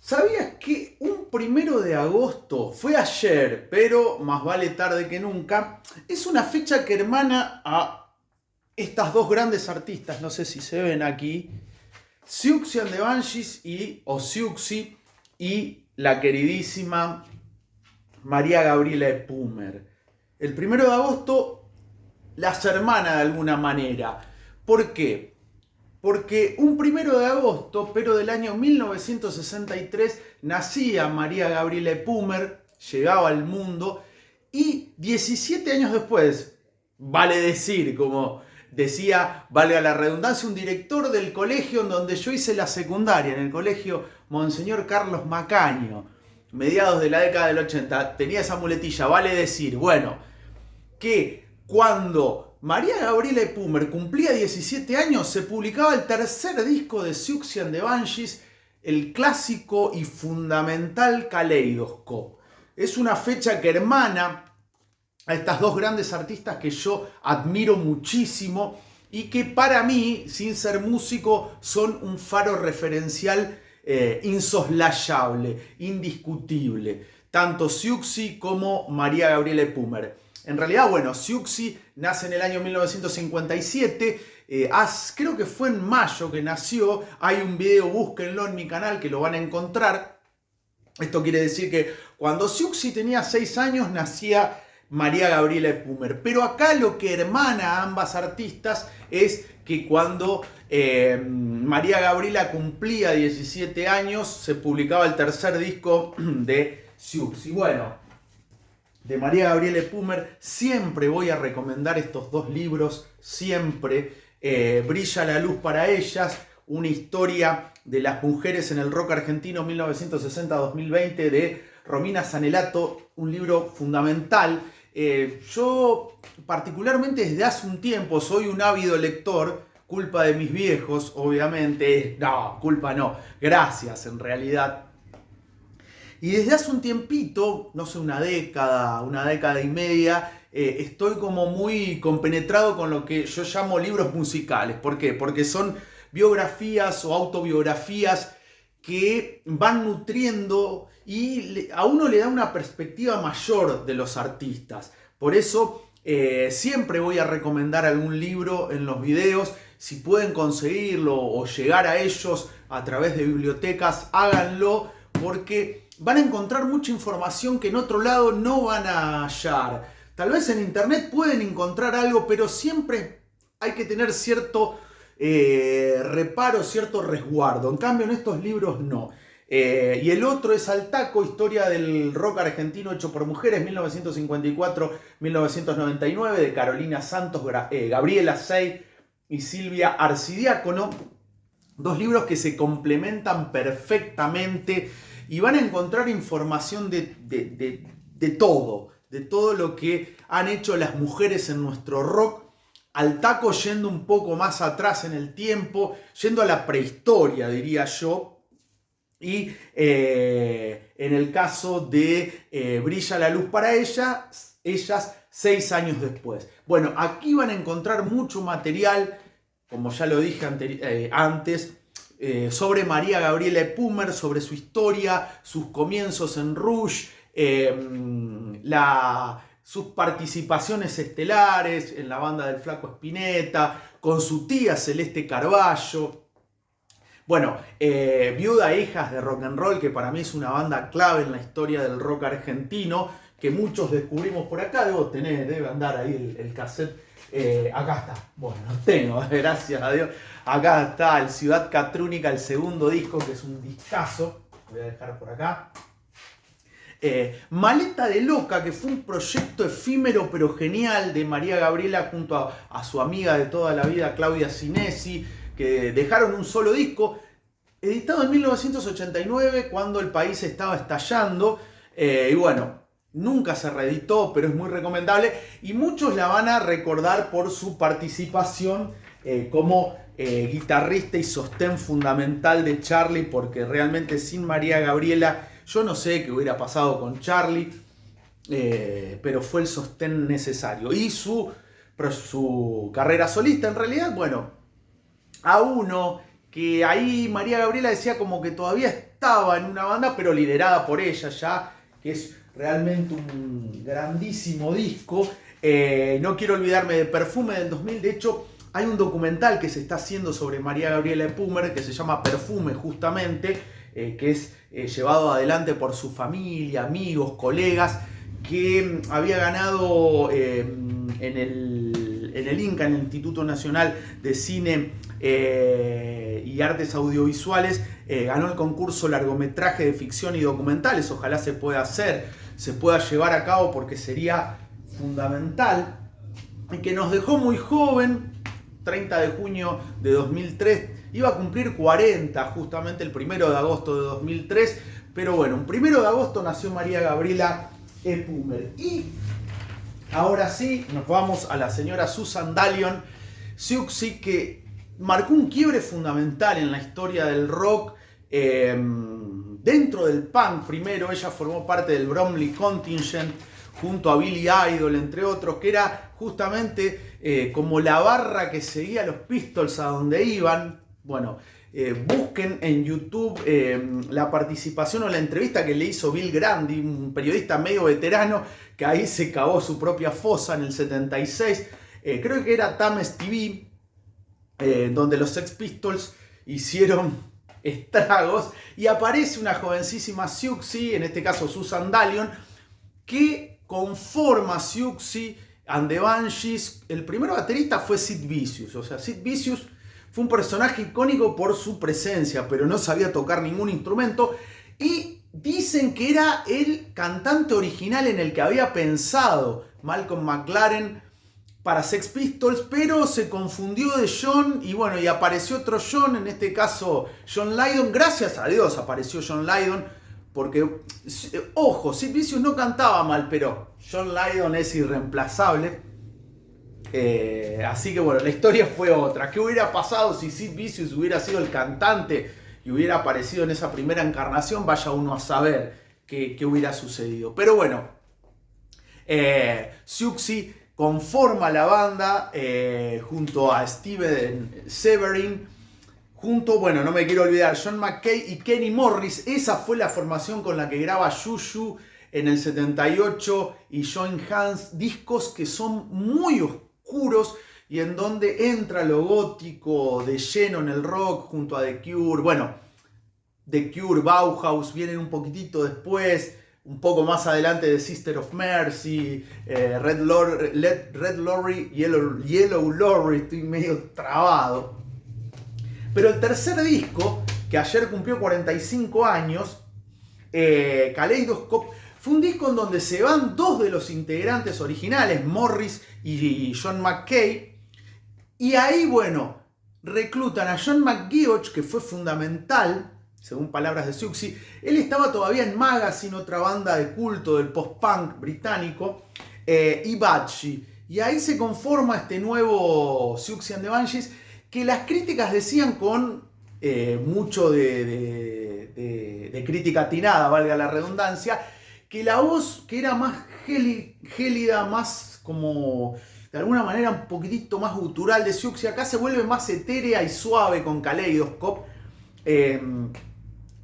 ¿Sabías que un 1 de agosto, fue ayer, pero más vale tarde que nunca, es una fecha que hermana a estas dos grandes artistas, no sé si se ven aquí, Siouxsie and the Banshees o Siouxsie y la queridísima María Gabriela Epumer? El 1 de agosto las hermana de alguna manera. ¿Por qué? Porque un 1 de agosto, pero del año 1963, nacía María Gabriela Epumer, llegaba al mundo, y 17 años después, vale decir, como decía, valga la redundancia, un director del colegio en donde yo hice la secundaria, en el colegio Monseñor Carlos Macaño, mediados de la década del 80, tenía esa muletilla, vale decir, bueno, que cuando María Gabriela Epumer cumplía 17 años, se publicaba el tercer disco de Siouxsie and the Banshees, el clásico y fundamental Kaleidoscope. Es una fecha que hermana a estas dos grandes artistas que yo admiro muchísimo y que para mí, sin ser músico, son un faro referencial insoslayable, indiscutible. Tanto Siouxsie como María Gabriela Epumer. En realidad, bueno, Siouxsie nace en el año 1957, creo que fue en mayo que nació, hay un video, búsquenlo en mi canal que lo van a encontrar. Esto quiere decir que cuando Siouxsie tenía 6 años nacía María Gabriela Epumer. Pero acá lo que hermana a ambas artistas es que cuando María Gabriela cumplía 17 años se publicaba el tercer disco de Siouxsie. Bueno, de María Gabriela Epumer siempre voy a recomendar estos dos libros, siempre. Brilla la luz para ellas, una historia de las mujeres en el rock argentino 1960-2020 de Romina Sanelato, un libro fundamental. Yo particularmente desde hace un tiempo soy un ávido lector, culpa de mis viejos, obviamente. No, culpa no, gracias en realidad. Y desde hace un tiempito, no sé, una década y media, estoy como muy compenetrado con lo que yo llamo libros musicales. ¿Por qué? Porque son biografías o autobiografías que van nutriendo y a uno le da una perspectiva mayor de los artistas. Por eso siempre voy a recomendar algún libro en los videos. Si pueden conseguirlo o llegar a ellos a través de bibliotecas, háganlo, porque van a encontrar mucha información que en otro lado no van a hallar. Tal vez en internet pueden encontrar algo, pero siempre hay que tener cierto reparo, cierto resguardo. En cambio en estos libros no. Y el otro es Altaco, historia del rock argentino hecho por mujeres, 1954-1999, de Carolina Santos, Gabriela Sey y Silvia Arcidiácono. Dos libros que se complementan perfectamente y van a encontrar información de todo lo que han hecho las mujeres en nuestro rock. Altaco yendo un poco más atrás en el tiempo, yendo a la prehistoria, diría yo. Y en el caso de Brilla la luz para ellas 6 años después. Bueno, aquí van a encontrar mucho material, como ya lo dije antes, sobre María Gabriela Epumer, sobre su historia, sus comienzos en Rush, sus participaciones estelares en la banda del Flaco Spinetta, con su tía Celeste Carballo. Bueno, Viuda e Hijas de Rock and Roll, que para mí es una banda clave en la historia del rock argentino, que muchos descubrimos por acá. Debe andar ahí el cassette. Acá está, bueno, lo tengo, gracias a Dios. Acá está el Ciudad Catrúnica, el segundo disco, que es un discazo. Voy a dejar por acá. Maleta de Loca, que fue un proyecto efímero pero genial de María Gabriela junto a su amiga de toda la vida, Claudia Sinesi, que dejaron un solo disco, editado en 1989, cuando el país estaba estallando. Y bueno, nunca se reeditó, pero es muy recomendable. Y muchos la van a recordar por su participación como guitarrista y sostén fundamental de Charly, porque realmente sin María Gabriela, yo no sé qué hubiera pasado con Charly, pero fue el sostén necesario. Y su carrera solista, en realidad, bueno, a uno que ahí María Gabriela decía como que todavía estaba en una banda, pero liderada por ella ya, que es realmente un grandísimo disco. No quiero olvidarme de Perfume del 2000, de hecho hay un documental que se está haciendo sobre María Gabriela Epumer que se llama Perfume justamente, que es llevado adelante por su familia, amigos, colegas, que había ganado en el INCA, en el Instituto Nacional de Cine y Artes Audiovisuales, ganó el concurso largometraje de ficción y documentales. Ojalá se pueda hacer, se pueda llevar a cabo porque sería fundamental, y que nos dejó muy joven, 30 de junio de 2003, iba a cumplir 40 justamente el 1 de agosto de 2003, pero bueno, un 1 de agosto nació María Gabriela Epumer. Y ahora sí, nos vamos a la señora Susan Dalion Siouxsie, que marcó un quiebre fundamental en la historia del rock. Dentro del punk, primero, ella formó parte del Bromley Contingent junto a Billy Idol, entre otros, que era justamente como la barra que seguía a los Pistols a donde iban. Bueno, busquen en YouTube la participación o la entrevista que le hizo Bill Grandi, un periodista medio veterano, que ahí se cavó su propia fosa en el 76. Creo que era Thames TV, donde los Sex Pistols hicieron estragos, y aparece una jovencísima Siouxsie, en este caso Susan Dalion, que conforma Siouxsie and the Banshees. El primer baterista fue Sid Vicious, o sea, Sid Vicious fue un personaje icónico por su presencia, pero no sabía tocar ningún instrumento, y dicen que era el cantante original en el que había pensado Malcolm McLaren para Sex Pistols, pero se confundió de John, y bueno, y apareció otro John, en este caso John Lydon. Gracias a Dios apareció John Lydon, porque, ojo, Sid Vicious no cantaba mal, pero John Lydon es irreemplazable. Así que bueno, la historia fue otra. ¿Qué hubiera pasado si Sid Vicious hubiera sido el cantante y hubiera aparecido en esa primera encarnación? Vaya uno a saber qué hubiera sucedido. Pero bueno, Siouxsie conforma la banda junto a Steven Severin, junto, bueno, no me quiero olvidar, John McKay y Kenny Morris. Esa fue la formación con la que graba Juju en el 78 y Join Hands, discos que son muy oscuros y en donde entra lo gótico de lleno en el rock junto a The Cure. Bueno, The Cure, Bauhaus vienen un poquitito después, un poco más adelante de Sister of Mercy, Red Lorry, Yellow Lorry, estoy medio trabado. Pero el tercer disco, que ayer cumplió 45 años, Kaleidoscope, fue un disco en donde se van dos de los integrantes originales, Morris y John McKay, y ahí, bueno, reclutan a John McGeoch, que fue fundamental, según palabras de Siouxsie. Él estaba todavía en Magazine, otra banda de culto del post-punk británico, y Batchy. Y ahí se conforma este nuevo Siouxsie and the Banshees, que las críticas decían con mucho de crítica atinada, valga la redundancia, que la voz, que era más gélida, más como de alguna manera un poquitito más gutural de Siouxsie, acá se vuelve más etérea y suave con Kaleidoscope.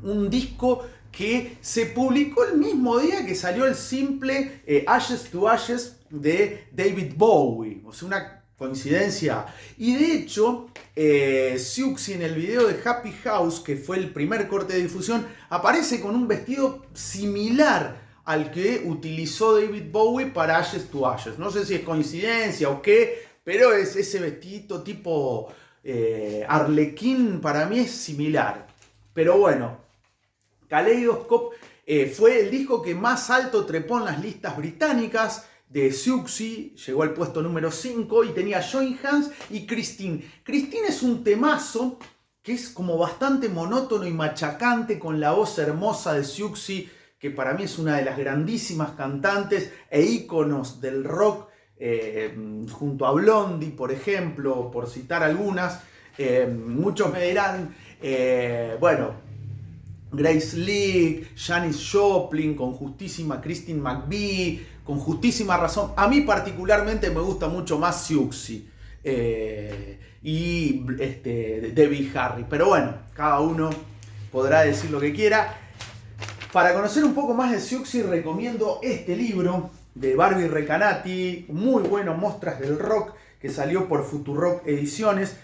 Un disco que se publicó el mismo día que salió el simple Ashes to Ashes de David Bowie. O sea, una coincidencia. Y de hecho, Siouxsie en el video de Happy House, que fue el primer corte de difusión, aparece con un vestido similar al que utilizó David Bowie para Ashes to Ashes. No sé si es coincidencia o qué, pero es ese vestidito tipo arlequín, para mí es similar. Pero bueno, Kaleidoscope fue el disco que más alto trepó en las listas británicas de Siouxsie, llegó al puesto número 5 y tenía Join Hands y Christine. Christine es un temazo que es como bastante monótono y machacante, con la voz hermosa de Siouxsie, que para mí es una de las grandísimas cantantes e íconos del rock, junto a Blondie, por ejemplo, por citar algunas. Muchos me dirán, bueno, Grace Lee, Janis Joplin, con justísima Christine McVie, con justísima razón. A mí particularmente me gusta mucho más Siouxsie. y Debbie Harry. Pero bueno, cada uno podrá decir lo que quiera. Para conocer un poco más de Siouxsie recomiendo este libro de Barbie Recanati, muy bueno, Mostras del Rock, que salió por Futurock Ediciones,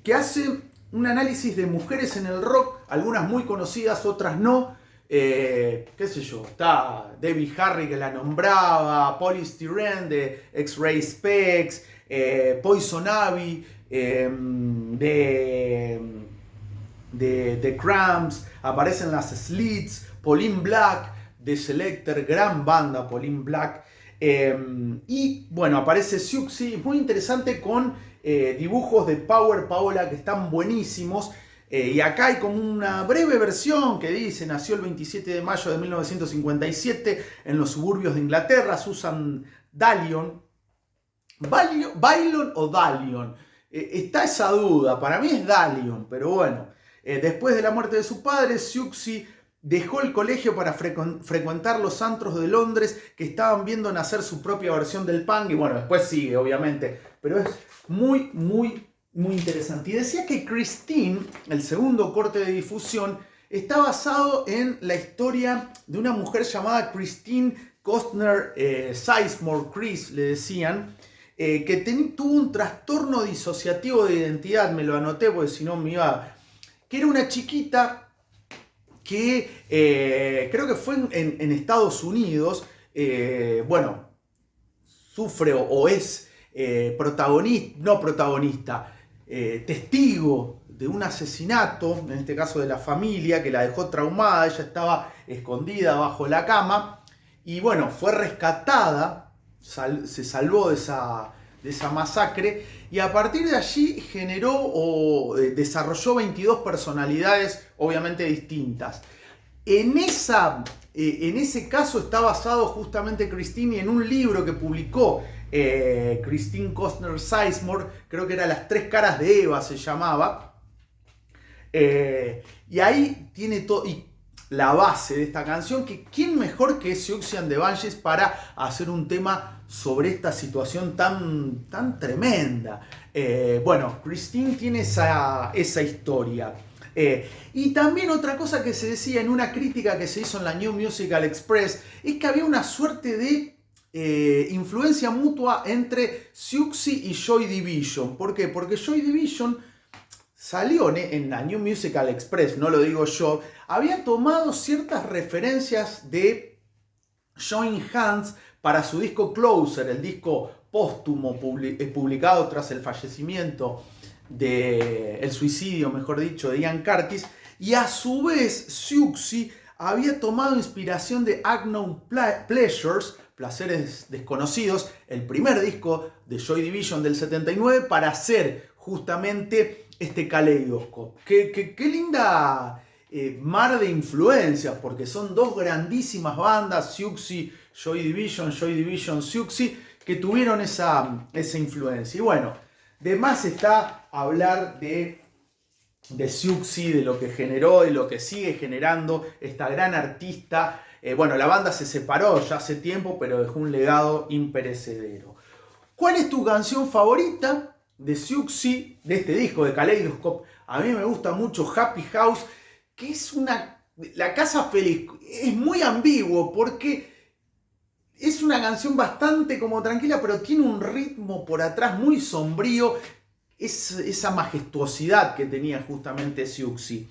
que hace un análisis de mujeres en el rock, algunas muy conocidas, otras no. Qué sé yo, está Debbie Harry, que la nombraba, Poly Styrene de X-Ray Specs, Poison Ivy de Cramps, aparecen las Slits, Pauline Black de Selecter, gran banda Pauline Black, y bueno, aparece Siouxsie, muy interesante, con dibujos de Power Paola que están buenísimos. Y acá hay como una breve versión que dice: nació el 27 de mayo de 1957 en los suburbios de Inglaterra, Susan Dallion. ¿Bailon o Dallion? Está esa duda, para mí es Dallion, pero bueno. Después de la muerte de su padre, Siouxsie dejó el colegio para frecuentar los antros de Londres, que estaban viendo nacer su propia versión del punk. Y bueno, después sigue, obviamente, pero es muy interesante. Y decía que Christine, el segundo corte de difusión, está basado en la historia de una mujer llamada Christine Costner Sizemore, Chris le decían, que tuvo un trastorno disociativo de identidad. Me lo anoté porque si no me iba... que era una chiquita que creo que fue en Estados Unidos, bueno, sufre o es testigo de un asesinato, en este caso de la familia, que la dejó traumada. Ella estaba escondida bajo la cama y bueno, fue rescatada, se salvó de esa masacre, y a partir de allí generó o desarrolló 22 personalidades, obviamente distintas. En ese caso está basado justamente Christine en un libro que publicó Christine Costner Sizemore, creo que era Las tres caras de Eva se llamaba, y ahí tiene todo la base de esta canción, que quién mejor que Siouxsie and the Banshees para hacer un tema sobre esta situación tan tremenda. Bueno, Christine tiene esa historia. Y también otra cosa que se decía en una crítica que se hizo en la New Musical Express es que había una suerte de influencia mutua entre Siouxsie y Joy Division. ¿Por qué? Porque Joy Division salió en la New Musical Express, no lo digo yo, había tomado ciertas referencias de Join Hands para su disco Closer, el disco póstumo publicado tras el fallecimiento el suicidio, mejor dicho, de Ian Curtis, y a su vez Siouxsie había tomado inspiración de Unknown Pleasures, Placeres Desconocidos, el primer disco de Joy Division del 79, para hacer justamente este Kaleidoscope. Qué linda mar de influencias, porque son dos grandísimas bandas, Siouxsie, Joy Division, Siouxsie, que tuvieron esa influencia. Y bueno, de más está hablar de Siouxsie, de lo que generó y lo que sigue generando esta gran artista. Bueno, la banda se separó ya hace tiempo, pero dejó un legado imperecedero. ¿Cuál es tu canción favorita de Siouxsie, de este disco de Kaleidoscope? A mí me gusta mucho Happy House, que es la casa feliz. Es muy ambiguo porque es una canción bastante como tranquila, pero tiene un ritmo por atrás muy sombrío. Esa majestuosidad que tenía justamente Siouxsie.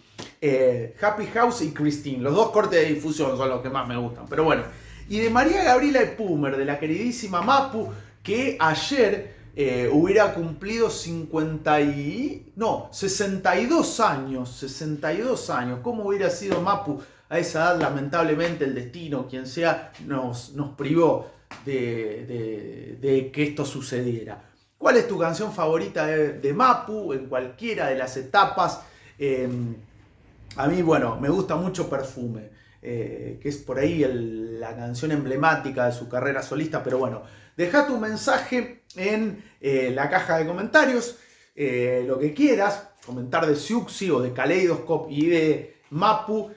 Happy House y Christine, los dos cortes de difusión son los que más me gustan. Pero bueno, y de María Gabriela Epumer, de la queridísima Mapu, que ayer hubiera cumplido 62 años. 62 años. ¿Cómo hubiera sido Mapu a esa edad? Lamentablemente el destino, quien sea, nos privó de que esto sucediera. ¿Cuál es tu canción favorita de Mapu en cualquiera de las etapas? A mí, bueno, me gusta mucho Perfume, que es por ahí la canción emblemática de su carrera solista, pero bueno, deja tu mensaje en la caja de comentarios, lo que quieras, comentar de Siouxsie o de Kaleidoscope y de Mapu.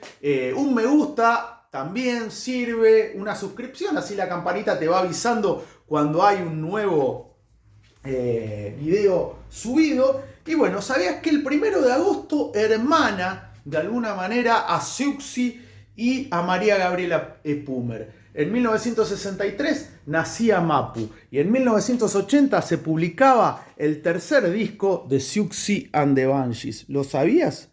Un me gusta también sirve, una suscripción, así la campanita te va avisando cuando hay un nuevo video subido. Y bueno, ¿sabías que el 1 de agosto hermana de alguna manera a Siouxsie y a María Gabriela Epumer? En 1963 nacía Mapu y en 1980 se publicaba el tercer disco de Siouxsie and the Banshees. ¿Lo sabías?